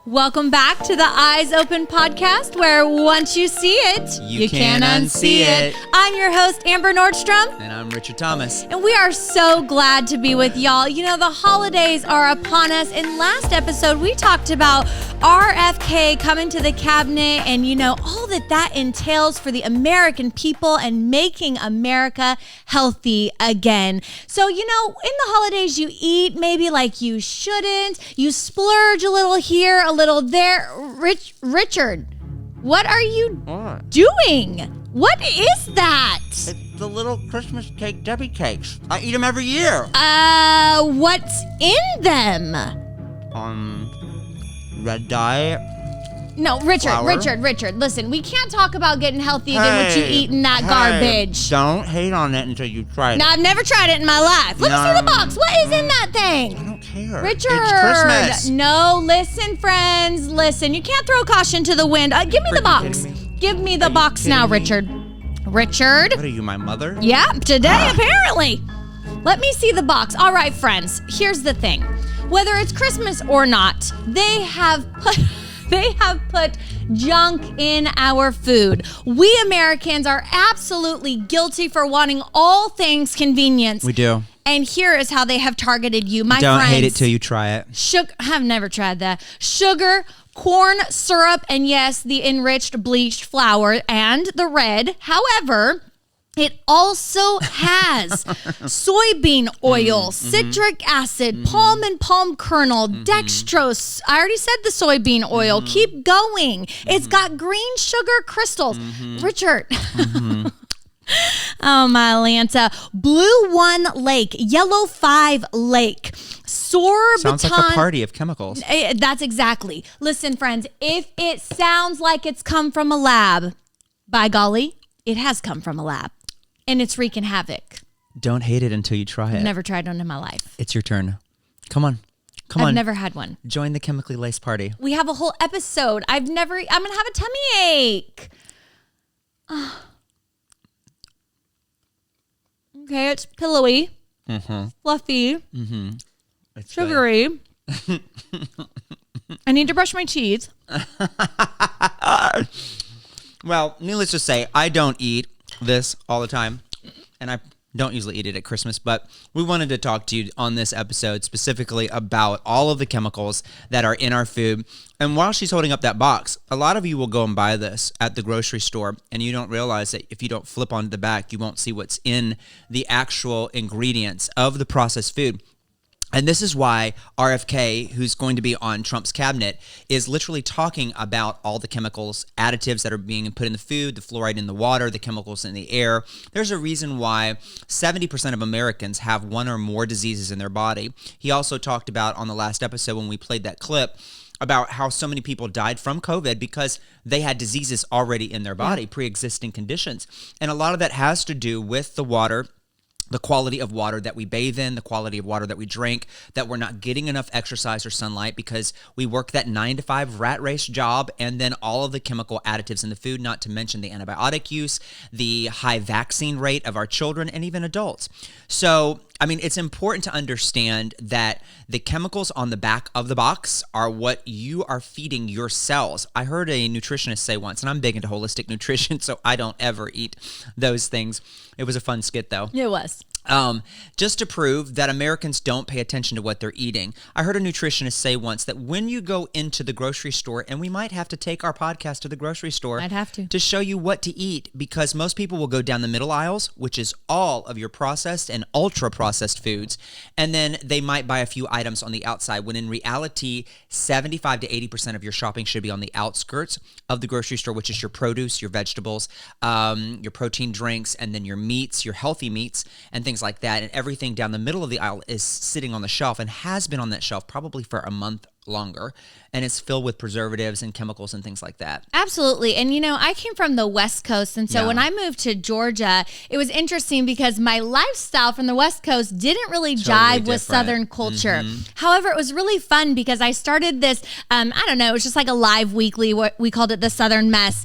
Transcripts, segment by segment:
Welcome back to the Eyes Open podcast, where once you see it, you can't unsee it. I'm your host, Amber Nordstrom. And I'm Richard Thomas. And we are so glad to be with y'all. You know, the holidays are upon us. In last episode, we talked about RFK coming to the cabinet and, you know, all that entails for the American people and making America healthy again. So, you know, in the holidays, you eat maybe like you shouldn't. You splurge a little here, a little there. Richard, what are you doing? What is that? It's the little Christmas cake Debbie cakes. I eat them every year. What's in them? Red dye. No, Richard, Flour. Richard, listen, we can't talk about getting healthy again with you eating that garbage. Don't hate on it until you try it. No, I've never tried it in my life. Let me see the box. What is in that thing? I don't care. Richard. It's Christmas. No, listen, friends. Listen, you can't throw caution to the wind. Give me the box. Give me the box now, Richard. Richard. What are you, my mother? Yeah, today apparently. Let me see the box. All right, friends, here's the thing. Whether it's Christmas or not, they have put junk in our food. We Americans are absolutely guilty for wanting all things convenience. We do. And here is how they have targeted you, my Don't friends. hate it till you try it. I've never tried that. Sugar, corn syrup, and yes, the enriched bleached flour and the red. However, it also has soybean oil, citric acid, palm and palm kernel, dextrose. I already said the soybean oil. Keep going. It's got green sugar crystals. Richard. Oh, my Lanta. Blue 1 Lake, Yellow 5 Lake, Sorbiton. Sounds like a party of chemicals. That's exactly. Listen, friends, if it sounds like it's come from a lab, by golly, it has come from a lab. And it's wreaking havoc. Don't hate it until you try it. I've never tried one in my life. It's your turn. Come on. I've never had one. Join the chemically laced party. We have a whole episode. I'm going to have a tummy ache. Okay, it's pillowy, fluffy, It's sugary. I need to brush my teeth. Well, needless to say, I don't eat this all the time, and I don't usually eat it at Christmas, but we wanted to talk to you on this episode specifically about all of the chemicals that are in our food. And while she's holding up that box, a lot of you will go and buy this at the grocery store, and you don't realize that if you don't flip onto the back, you won't see what's in the actual ingredients of the processed food. And this is why RFK, who's going to be on Trump's cabinet, is literally talking about all the chemicals, additives that are being put in the food, the fluoride in the water, the chemicals in the air. There's a reason why 70% of Americans have one or more diseases in their body. He also talked about on the last episode when we played that clip about how so many people died from COVID because they had diseases already in their body, pre-existing conditions. And a lot of that has to do with the water, the quality of water that we bathe in, the quality of water that we drink, that we're not getting enough exercise or sunlight because we work that 9-to-5 rat race job, and then all of the chemical additives in the food, not to mention the antibiotic use, the high vaccine rate of our children and even adults. So, I mean, it's important to understand that the chemicals on the back of the box are what you are feeding your cells. I heard a nutritionist say once, and I'm big into holistic nutrition, so I don't ever eat those things. It was a fun skit, though. It was. Just to prove that Americans don't pay attention to what they're eating. I heard a nutritionist say once that when you go into the grocery store, and we might have to take our podcast to the grocery store. I'd have to show you what to eat, because most people will go down the middle aisles, which is all of your processed and ultra processed foods, and then they might buy a few items on the outside, when in reality 75 to 80% of your shopping should be on the outskirts of the grocery store, which is your produce, your vegetables, your protein drinks, and then your meats, your healthy meats, and things like that. And everything down the middle of the aisle is sitting on the shelf and has been on that shelf probably for a month longer, and it's filled with preservatives and chemicals and things like that. Absolutely. And you know, I came from the West Coast, and so when I moved to Georgia, it was interesting because my lifestyle from the West Coast didn't really jive with Southern culture. However, it was really fun because I started this, I don't know, it was just like a live weekly, what we called it the Southern Mess.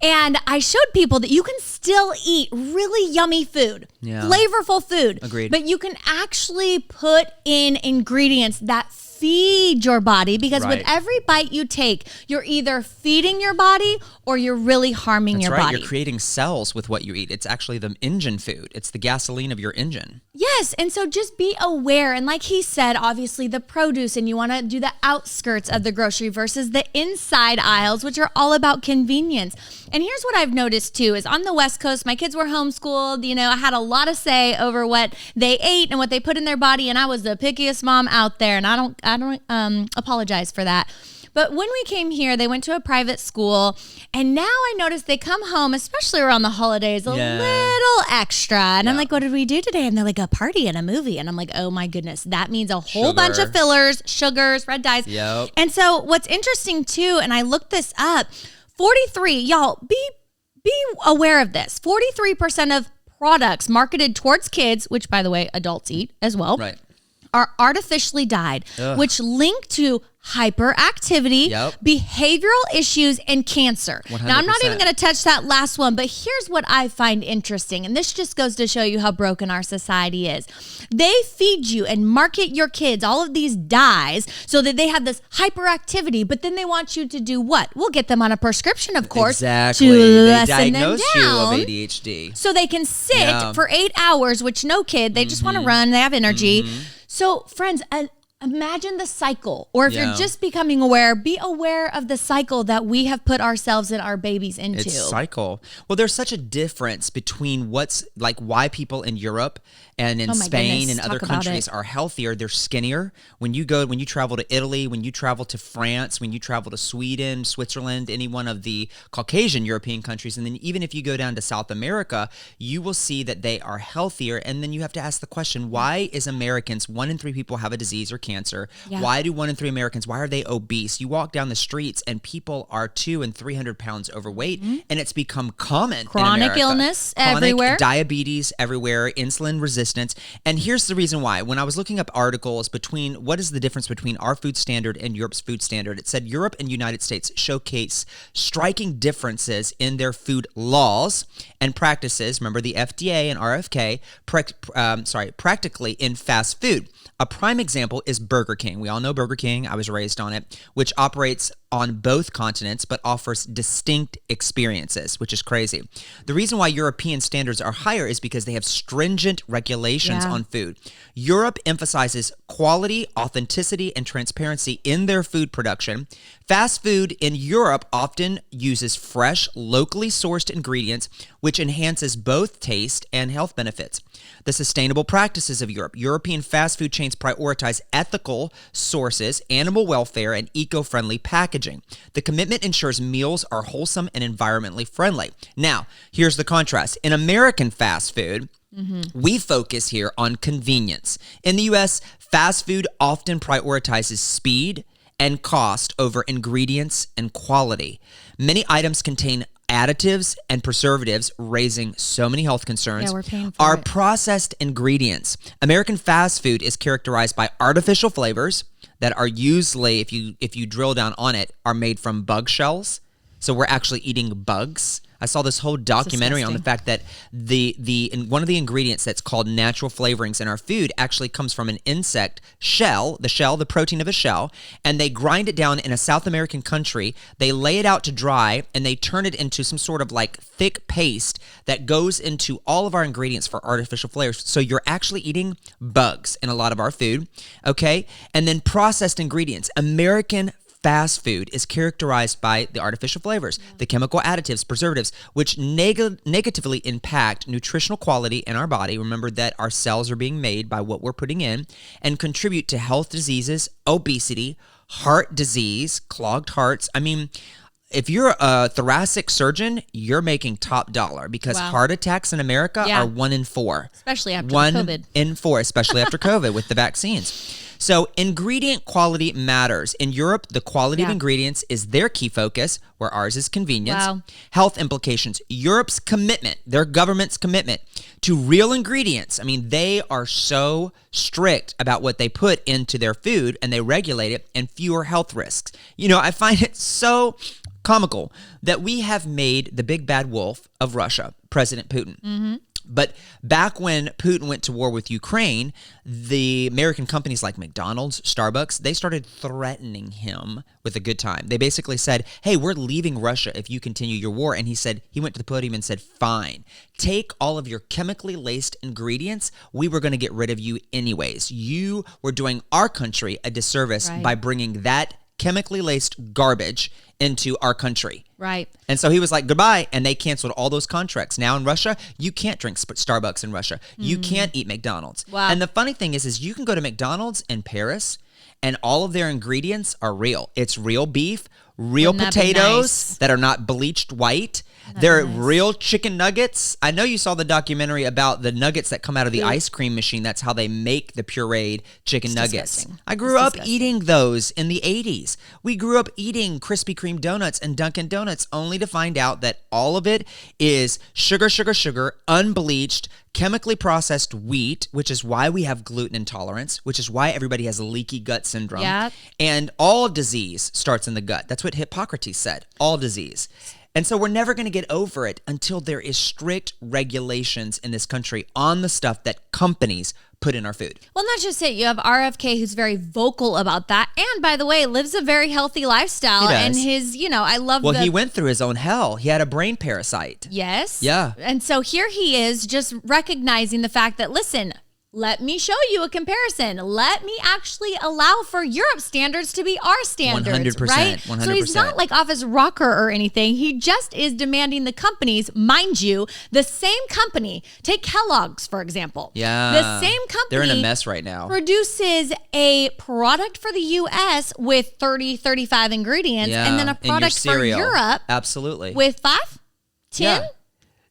And I showed people that you can still eat really yummy food, flavorful food. Agreed. But you can actually put in ingredients that feed your body, because with Right. every bite you take, you're either feeding your body or you're really harming That's your right. body. You're creating cells with what you eat. It's actually the engine food. It's the gasoline of your engine. Yes, and so just be aware. And like he said, obviously the produce, and you want to do the outskirts of the grocery versus the inside aisles, which are all about convenience. And here's what I've noticed too, is on the West Coast, my kids were homeschooled. You know, I had a lot of say over what they ate and what they put in their body, and I was the pickiest mom out there, and I don't apologize for that. But when we came here, they went to a private school, and now I noticed they come home, especially around the holidays, a little extra. And I'm like, what did we do today? And they're like, a party and a movie. And I'm like, oh my goodness, that means a whole bunch of fillers, sugars, red dyes. Yep. And so what's interesting too, and I looked this up, 43, y'all, be aware of this. 43% of products marketed towards kids, which by the way, adults eat as well, Right. are artificially dyed, which link to hyperactivity, behavioral issues, and cancer. 100%. Now, I'm not even going to touch that last one, but here's what I find interesting, and this just goes to show you how broken our society is. They feed you and market your kids all of these dyes so that they have this hyperactivity, but then they want you to do what? We'll get them on a prescription, of course, Exactly. to They lessen them diagnose you of down. ADHD. So they can sit for 8 hours, which no kid, they just want to run, they have energy. So friends, imagine the cycle, or if you're just becoming aware, be aware of the cycle that we have put ourselves and our babies into. It's cycle. Well, there's such a difference between what's like why people in Europe and in Spain and other countries are healthier. They're skinnier. When you travel to Italy, when you travel to France, when you travel to Sweden, Switzerland, any one of the Caucasian European countries, and then even if you go down to South America, you will see that they are healthier. And then you have to ask the question, why is Americans, 1 in 3 people have a disease or cancer? Why do 1 in 3 Americans, why are they obese? You walk down the streets and people are 200 and 300 pounds overweight, and it's become common. Chronic illness everywhere. Diabetes everywhere, insulin resistance. And here's the reason why. When I was looking up articles between what is the difference between our food standard and Europe's food standard, it said Europe and United States showcase striking differences in their food laws and practices. Remember the FDA and RFK, practically in fast food. A prime example is Burger King. We all know Burger King. I was raised on it, which operates on both continents but offers distinct experiences, which is crazy. The reason why European standards are higher is because they have stringent regulations on food. Europe emphasizes quality, authenticity, and transparency in their food production. Fast food in Europe often uses fresh, locally sourced ingredients, which enhances both taste and health benefits. The sustainable practices of Europe. European fast food chains prioritize ethical sources, animal welfare, and eco-friendly packaging. The commitment ensures meals are wholesome and environmentally friendly. Now, here's the contrast. In American fast food, we focus here on convenience. In the U.S., fast food often prioritizes speed and cost over ingredients and quality. Many items contain additives and preservatives, raising so many health concerns. We're paying for Our it. processed ingredients. American fast food is characterized by artificial flavors that are usually, if you drill down on it, are made from bug shells. So we're actually eating bugs. I saw this whole documentary on the fact that one of the ingredients that's called natural flavorings in our food actually comes from an insect shell, the protein of a shell, and they grind it down in a South American country. They lay it out to dry, and they turn it into some sort of like thick paste that goes into all of our ingredients for artificial flavors. So you're actually eating bugs in a lot of our food, okay? And then processed ingredients. American fast food is characterized by the artificial flavors, the chemical additives, preservatives, which negatively impact nutritional quality in our body. Remember that our cells are being made by what we're putting in, and contribute to health diseases, obesity, heart disease, clogged hearts. I mean, if you're a thoracic surgeon, you're making top dollar, because heart attacks in America are 1 in 4. Especially after COVID. 1 in 4, especially after COVID with the vaccines. So ingredient quality matters. In Europe, the quality of ingredients is their key focus, where ours is convenience. Health implications. Europe's commitment, their government's commitment to real ingredients. I mean, they are so strict about what they put into their food, and they regulate it, and fewer health risks. You know, I find it so comical that we have made the big bad wolf of Russia, President Putin. But back when Putin went to war with Ukraine, the American companies like McDonald's, Starbucks, they started threatening him with a good time. They basically said, hey, we're leaving Russia if you continue your war. And he went to the podium and said, fine, take all of your chemically laced ingredients. We were going to get rid of you anyways. You were doing our country a disservice by bringing that chemically laced garbage into our country. Right. And so he was like, goodbye. And they canceled all those contracts. Now in Russia, you can't drink Starbucks in Russia. You can't eat McDonald's. Wow. And the funny thing is you can go to McDonald's in Paris and all of their ingredients are real. It's real beef, real Wouldn't that be potatoes nice? that are not bleached white. That'd They're be nice. real chicken nuggets. I know you saw the documentary about the nuggets that come out of the ice cream machine. That's how they make the pureed chicken nuggets. Disgusting. I grew up eating those in the 80s. We grew up eating Krispy Kreme donuts and Dunkin' Donuts only to find out that all of it is sugar, unbleached, chemically processed wheat, which is why we have gluten intolerance, which is why everybody has leaky gut syndrome. Yep. And all disease starts in the gut. That's what Hippocrates said, all disease. And so we're never going to get over it until there is strict regulations in this country on the stuff that companies put in our food. Well, not just it. You have RFK who's very vocal about that. And by the way, lives a very healthy lifestyle. He does. And his, I love Well, he went through his own hell. He had a brain parasite. Yes. Yeah. And so here he is just recognizing the fact that, listen, let me show you a comparison. Let me actually allow for Europe's standards to be our standards, 100%, right? 100%. So he's not like off his rocker or anything. He just is demanding the companies, mind you, the same company, take Kellogg's, for example. Yeah. The same company. They're in a mess right now. Produces a product for the U.S. with 30, 35 ingredients, and then a in your product for cereal. Europe Absolutely. with 5, 10. Yeah.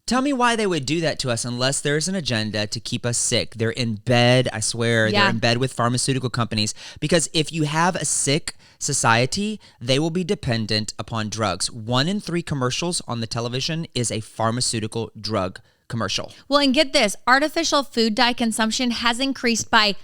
Tell me why they would do that to us unless there's an agenda to keep us sick. They're in bed, I swear. Yeah. They're in bed with pharmaceutical companies because if you have a sick society, they will be dependent upon drugs. 1 in 3 commercials on the television is a pharmaceutical drug commercial. Well, and get this, artificial food dye consumption has increased by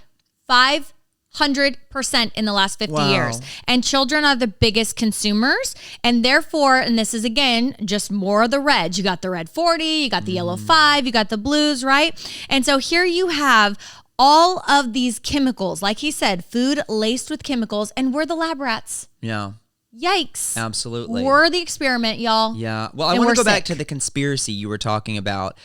500% in the last 50 Wow. years. And children are the biggest consumers. And therefore, and this is again, just more of the reds. You got the red 40, you got the yellow 5, you got the blues, right? And so here you have all of these chemicals, like he said, food laced with chemicals, and we're the lab rats. Yeah, Yikes. absolutely. We're the experiment, y'all. Yeah. Well, I And want we're to go back sick. to the conspiracy you were talking about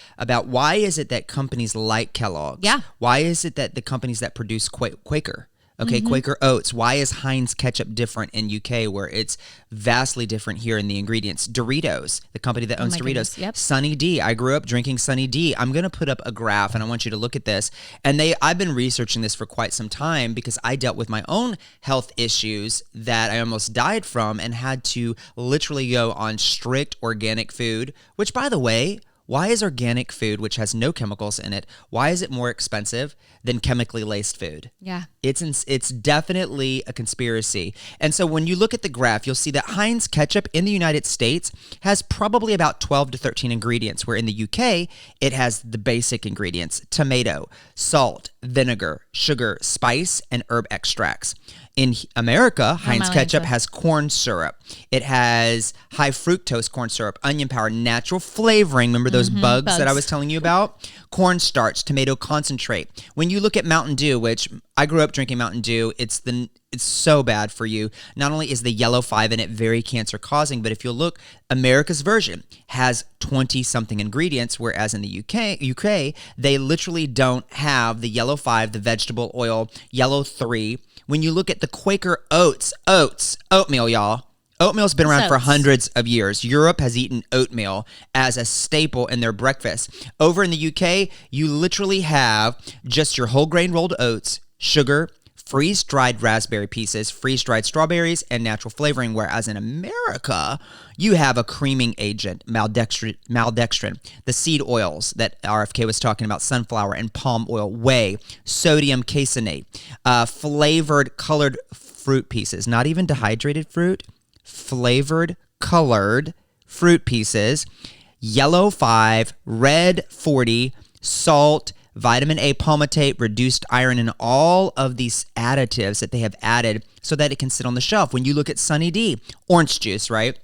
why is it that companies like Kellogg's? Yeah. Why is it that the companies that produce Quaker, okay, Mm-hmm. Quaker Oats, why is Heinz ketchup different in UK where it's vastly different here in the ingredients? Doritos, the company that owns my Doritos. goodness, yep. Sunny D. I grew up drinking Sunny D. I'm going to put up a graph and I want you to look at this. And I've been researching this for quite some time because I dealt with my own health issues that I almost died from and had to literally go on strict organic food, which by the way, why is organic food, which has no chemicals in it, why is it more expensive than chemically laced food? Yeah. It's definitely a conspiracy. And so when you look at the graph, you'll see that Heinz ketchup in the United States has probably about 12 to 13 ingredients, where in the UK, it has the basic ingredients: tomato, salt, vinegar, sugar, spice, and herb extracts. In America, Heinz my ketchup language. has corn syrup. It has high fructose corn syrup, onion powder, natural flavoring. Remember those bugs that I bugs. was telling you about? Cornstarch, tomato concentrate. When you look at Mountain Dew, which I grew up drinking Mountain Dew, it's so bad for you. Not only is the yellow 5 in it very cancer causing, but if you look, America's version has 20 something ingredients, whereas in the UK, they literally don't have the yellow 5, the vegetable oil, yellow 3. When you look at the Quaker oatmeal, y'all. Oatmeal's been around for Oats. hundreds of years. Europe has eaten oatmeal as a staple in their breakfast. Over in the UK, you literally have just your whole grain rolled oats, sugar, freeze-dried raspberry pieces, freeze-dried strawberries, and natural flavoring, whereas in America, you have a creaming agent, maltodextrin, the seed oils that RFK was talking about, sunflower and palm oil, whey, sodium caseinate, flavored colored fruit pieces, not even dehydrated fruit, flavored colored fruit pieces, yellow 5, red 40, salt, vitamin A palmitate, reduced iron, and all of these additives that they have added so that it can sit on the shelf. When you look at Sunny D, orange juice, right?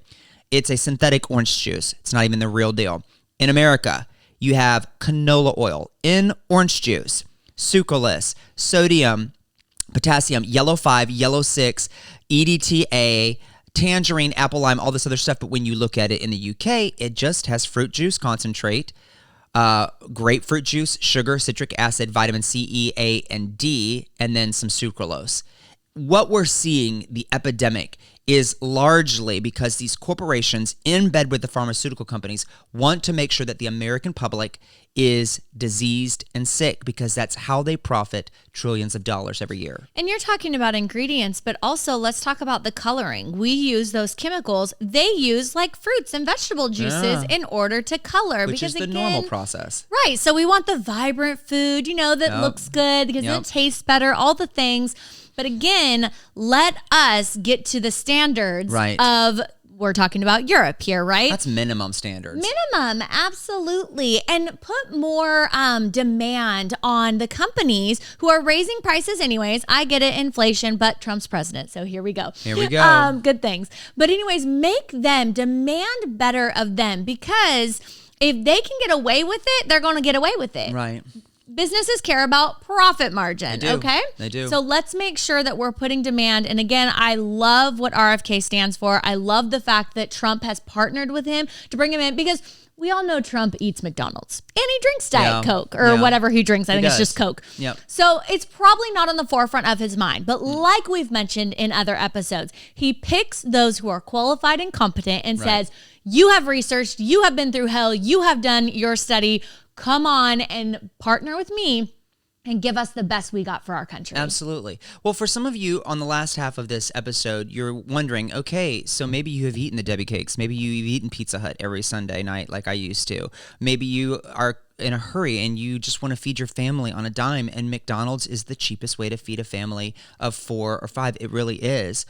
It's a synthetic orange juice. It's not even the real deal. In America, You have canola oil in orange juice, sucralose, sodium, potassium, yellow 5, yellow 6, EDTA, tangerine, apple lime, all this other stuff. But when you look at it in the UK, it just has fruit juice concentrate, grapefruit juice, sugar, citric acid, vitamin C, E, A, and D, and then some sucralose. What we're seeing, the epidemic, is largely because these corporations in bed with the pharmaceutical companies want to make sure that the American public is diseased and sick, because that's how they profit trillions of dollars every year. And you're talking about ingredients, but also let's talk about the coloring. We use those chemicals. They use like fruits and vegetable juices in order to color. Which is the normal process. Right. So we want the vibrant food, that looks good because it tastes better, all the things. But again, let us get to the standards of, we're talking about Europe here, right? That's minimum standards. Minimum, absolutely. And put more demand on the companies who are raising prices anyways. I get it, inflation, but Trump's president. So here we go. Here we go. Good things. But anyways, make them, demand better of them, because if they can get away with it, they're going to get away with it. Right. Businesses care about profit margin, okay? They do. So let's make sure that we're putting demand. And again, I love what RFK stands for. I love the fact that Trump has partnered with him to bring him in, because we all know Trump eats McDonald's and he drinks Diet Coke or whatever he drinks. I think it's just Coke. Yep. So it's probably not on the forefront of his mind. But like we've mentioned in other episodes, he picks those who are qualified and competent and says, you have researched, you have been through hell, you have done your study. Come on and partner with me and give us the best we got for our country. Absolutely. Well, for some of you on the last half of this episode, you're wondering, okay, so maybe you have eaten the Debbie cakes. Maybe you've eaten Pizza Hut every Sunday night like I used to. Maybe you are in a hurry and you just want to feed your family on a dime, and McDonald's is the cheapest way to feed a family of 4 or 5. It really is.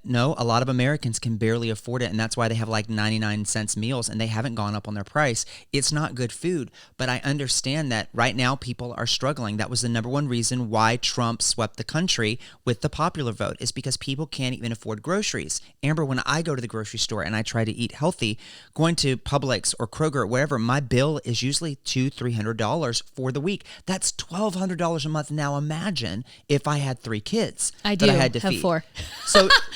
No, a lot of Americans can barely afford it, and that's why they have like 99-cent meals, and they haven't gone up on their price. It's not good food, but I understand that right now people are struggling. That was the number one reason why Trump swept the country with the popular vote, is because people can't even afford groceries. Amber, when I go to the grocery store and I try to eat healthy, going to Publix or Kroger or wherever, my bill is usually $200-300 for the week. That's $1,200 a month. Now imagine if I had 3 kids that I had to have feed. 4.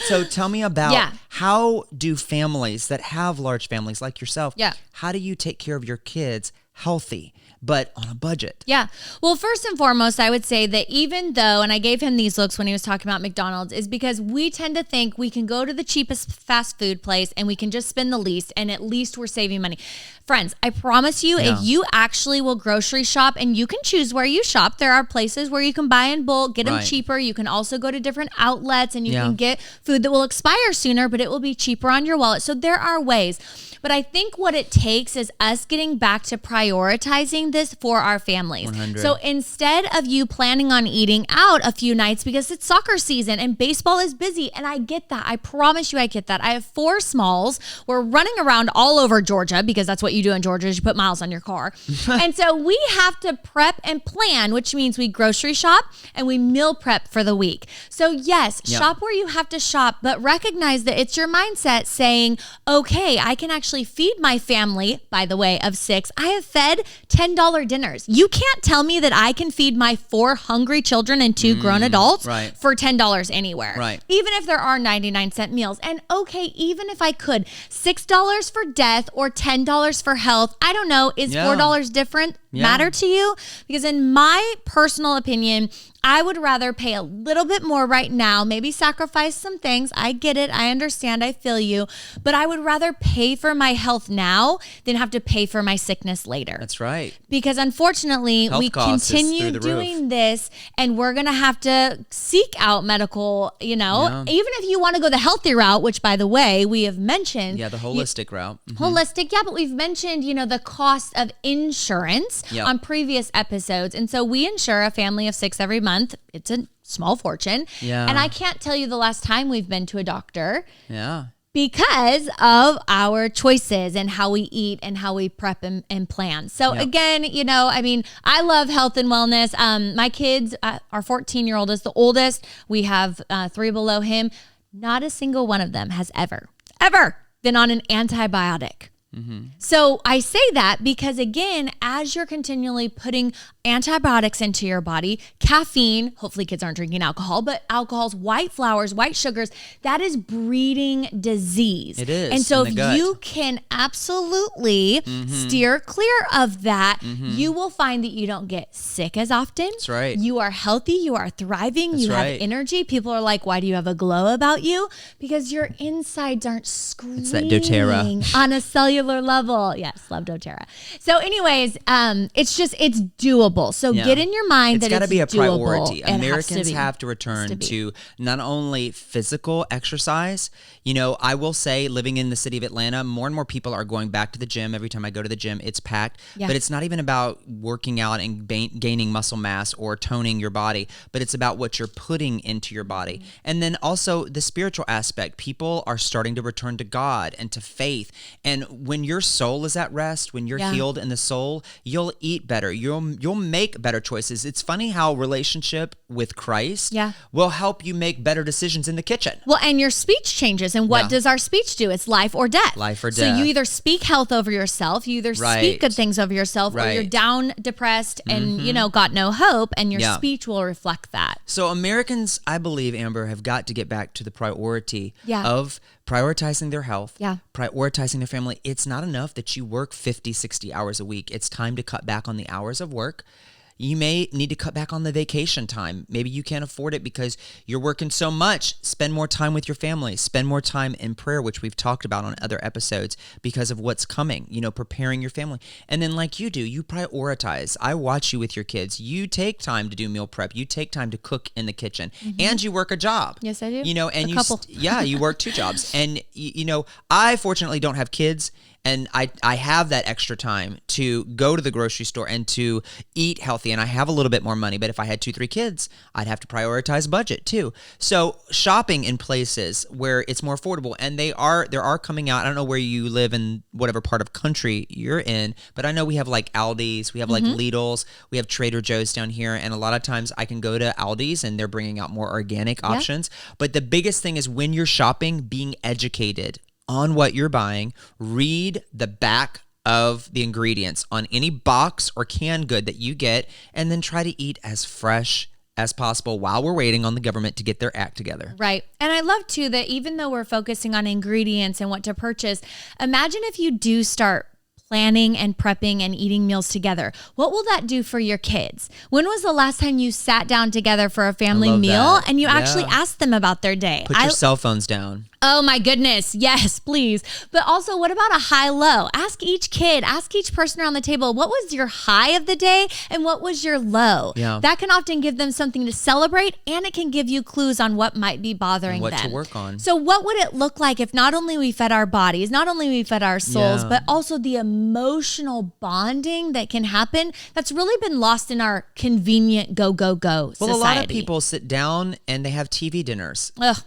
So tell me about how do families that have large families like yourself, how do you take care of your kids healthy, but on a budget? Yeah. Well, first and foremost, I would say that even though, and I gave him these looks when he was talking about McDonald's, is because we tend to think we can go to the cheapest fast food place and we can just spend the least, and at least we're saving money. Friends, I promise you, if you actually will grocery shop, and you can choose where you shop, there are places where you can buy in bulk, get them cheaper. You can also go to different outlets and you can get food that will expire sooner, but it will be cheaper on your wallet. So there are ways. But I think what it takes is us getting back to prioritizing this for our families. 100. So instead of you planning on eating out a few nights, because it's soccer season and baseball is busy, and I get that. I promise you I get that. I have 4 smalls. We're running around all over Georgia, because that's what you do in Georgia, is you put miles on your car. And so we have to prep and plan, which means we grocery shop and we meal prep for the week. So yes, shop where you have to shop, but recognize that it's your mindset saying, okay, I can actually feed my family, by the way, of 6. I have fed $10 dinners. You can't tell me that I can feed my 4 hungry children and 2 grown adults for $10 anywhere. Right. Even if there are 99-cent meals. And okay, even if I could, $6 for death or $10 for health, I don't know, is $4 different matter to you? Because in my personal opinion, I would rather pay a little bit more right now, maybe sacrifice some things. I get it. I understand. I feel you. But I would rather pay for my health now than have to pay for my sickness later. That's right. Because unfortunately, Health we continue doing this, and we're going to have to seek out medical, even if you want to go the healthy route, which by the way, we have mentioned. Yeah, the holistic route. Mm-hmm. Holistic, but we've mentioned, the cost of insurance on previous episodes. And so we insure a family of 6 every month. It's a small fortune. Yeah. And I can't tell you the last time we've been to a doctor. Yeah. Because of our choices and how we eat and how we prep and plan. So again, I love health and wellness. My kids, our 14-year-old is the oldest. We have 3 below him. Not a single one of them has ever been on an antibiotic. So I say that because, again, as you're continually putting antibiotics into your body, caffeine, hopefully kids aren't drinking alcohol, but alcohols, white flours, white sugars, that is breeding disease. It is. And so in if the gut. you can absolutely steer clear of that, you will find that you don't get sick as often. That's right. You are healthy. You are thriving. That's you have right. energy. People are like, why do you have a glow about you? Because your insides aren't screaming It's that doTERRA. on a cellular level. Yes, love doTERRA. So anyways, it's doable. So Yeah. get in your mind It's that gotta it's be a doable. priority. It has to Americans be. have to return to not only physical exercise. You know, I will say, living in the city of Atlanta, more and more people are going back to the gym. Every time I go to the gym, it's packed. Yeah. But it's not even about working out and gaining muscle mass or toning your body, but it's about what you're putting into your body. And then also the spiritual aspect. People are starting to return to God and to faith. And when your soul is at rest, when you're healed in the soul, you'll eat better. You'll make better choices. It's funny how relationship with Christ will help you make better decisions in the kitchen. Well, and your speech changes. And what does our speech do? It's life or death. Life or So death. you either speak health over yourself, you either speak good things over yourself, or you're down, depressed, and got no hope, and your speech will reflect that. So Americans, I believe, Amber, have got to get back to the priority of prioritizing their health, prioritizing their family. It's not enough that you work 50, 60 hours a week. It's time to cut back on the hours of work. You may need to cut back on the vacation time. Maybe you can't afford it because you're working so much. Spend more time with your family. Spend more time in prayer, which we've talked about on other episodes because of what's coming, preparing your family. And then like you do, you prioritize. I watch you with your kids. You take time to do meal prep. You take time to cook in the kitchen and you work a job. Yes, I do. And a couple. You work 2 jobs. And, I fortunately don't have kids. And I have that extra time to go to the grocery store and to eat healthy. And I have a little bit more money. But if I had 2, 3 kids, I'd have to prioritize budget too. So shopping in places where it's more affordable. And there are coming out. I don't know where you live in whatever part of country you're in. But I know we have like Aldi's. We have like Lidl's. We have Trader Joe's down here. And a lot of times I can go to Aldi's and they're bringing out more organic options. But the biggest thing is when you're shopping, being educated on what you're buying. Read the back of the ingredients on any box or canned good that you get, and then try to eat as fresh as possible while we're waiting on the government to get their act together. Right. And I love too that even though we're focusing on ingredients and what to purchase, imagine if you do start planning and prepping and eating meals together. What will that do for your kids? When was the last time you sat down together for a family meal and you actually asked them about their day? Put your cell phones down. Oh my goodness. Yes, please. But also, what about a high-low? Ask each kid, ask each person around the table, what was your high of the day and what was your low? Yeah. That can often give them something to celebrate, and it can give you clues on what might be bothering what them. to work on. So what would it look like if not only we fed our bodies, not only we fed our souls, but also the emotional bonding that can happen that's really been lost in our convenient go society? Well, a lot of people sit down and they have TV dinners. Ugh.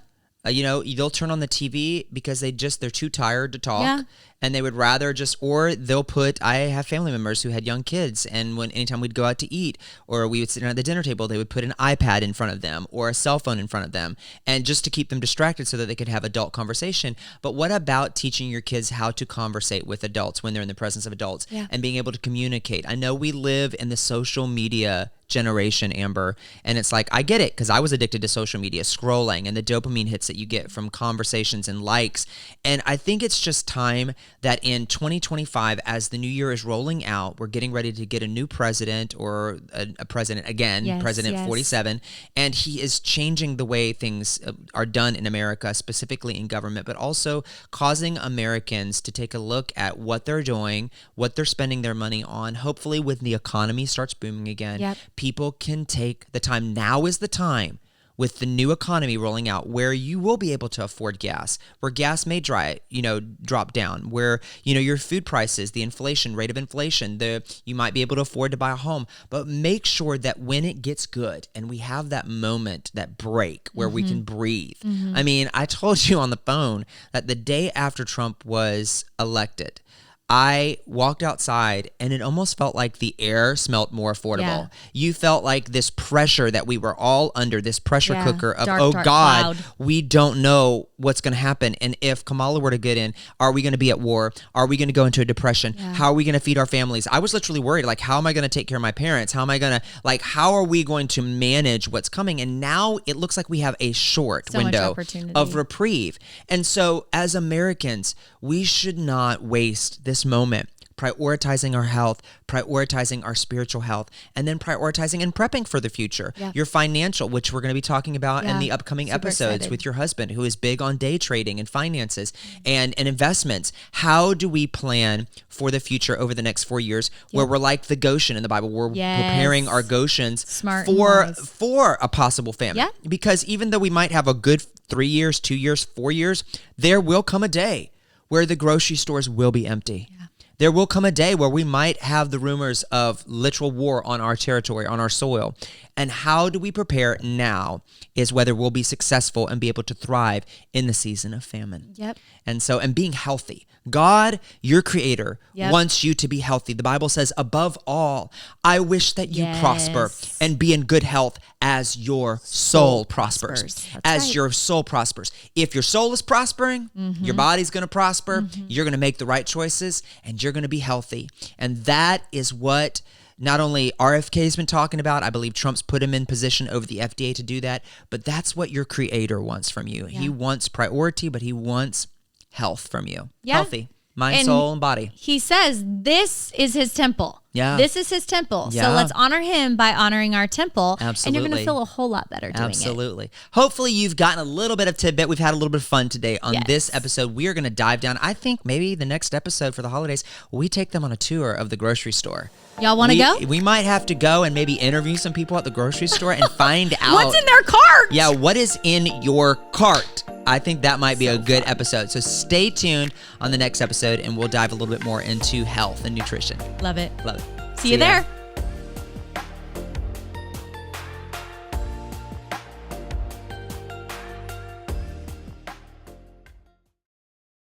They'll turn on the TV because they're too tired to talk, and they would rather or they'll I have family members who had young kids, and anytime we'd go out to eat or we would sit down at the dinner table, they would put an iPad in front of them or a cell phone in front of them, and just to keep them distracted so that they could have adult conversation. But what about teaching your kids how to conversate with adults when they're in the presence of adults and being able to communicate? I know we live in the social media generation, Amber, and it's like I get it because I was addicted to social media, scrolling, and the dopamine hits that you get from conversations and likes. And I think it's just time that in 2025, as the new year is rolling out, we're getting ready to get a new president or a president again, President 47, and he is changing the way things are done in America, specifically in government, but also causing Americans to take a look at what they're doing, what they're spending their money on. Hopefully when the economy starts booming again, people can take the time. Now is the time with the new economy rolling out where you will be able to afford gas, where gas may drop down, where, your food prices, the inflation, rate of inflation, you might be able to afford to buy a home. But make sure that when it gets good and we have that moment, that break where we can breathe. I mean, I told you on the phone that the day after Trump was elected, I walked outside and it almost felt like the air smelled more affordable. Yeah. You felt like this pressure that we were all under, this pressure cooker of, Dark God, cloud. we don't know what's going to happen. And if Kamala were to get in, are we going to be at war? Are we going to go into a depression? Yeah. How are we going to feed our families? I was literally worried, like, how am I going to take care of my parents? How am I going to, like, how are we going to manage what's coming? And now it looks like we have a short So much window opportunity. of reprieve. And so as Americans, we should not waste this moment prioritizing our health, prioritizing our spiritual health, and then prioritizing and prepping for the future. Yeah. Your financial, which we're going to be talking about in the upcoming Super episodes excited. with your husband, who is big on day trading and finances and investments. How do we plan for the future over the next 4 years where we're like the Goshen in the Bible? We're preparing our Goshens Smart and for wise. a possible famine. Yeah. Because even though we might have a good 3 years, 2 years, 4 years, there will come a day where the grocery stores will be empty. Yeah. There will come a day where we might have the rumors of literal war on our territory, on our soil. And how do we prepare now is whether we'll be successful and be able to thrive in the season of famine. Yep. And so, and being healthy. God, your creator, wants you to be healthy. The Bible says, above all, I wish that you prosper and be in good health as your soul prospers. As your soul prospers. If your soul is prospering, your body's going to prosper. You're going to make the right choices and you're going to be healthy. And that is what not only RFK has been talking about, I believe Trump's put him in position over the FDA to do that, but that's what your creator wants from you. He wants priority, but he wants health from you. Yeah. Healthy. Mind, And soul, and body. He says this is his temple. Yeah. This is his temple. Yeah. So let's honor him by honoring our temple. Absolutely. And you're going to feel a whole lot better doing it. Absolutely. Hopefully you've gotten a little bit of tidbit. We've had a little bit of fun today on this episode. We are going to dive down. I think maybe the next episode for the holidays, we take them on a tour of the grocery store. Y'all want to go? We might have to go and maybe interview some people at the grocery store and find out. What's in their cart? Yeah, what is in your cart? I think that might be a good episode. So stay tuned on the next episode and we'll dive a little bit more into health and nutrition. Love it. Love it. See you there.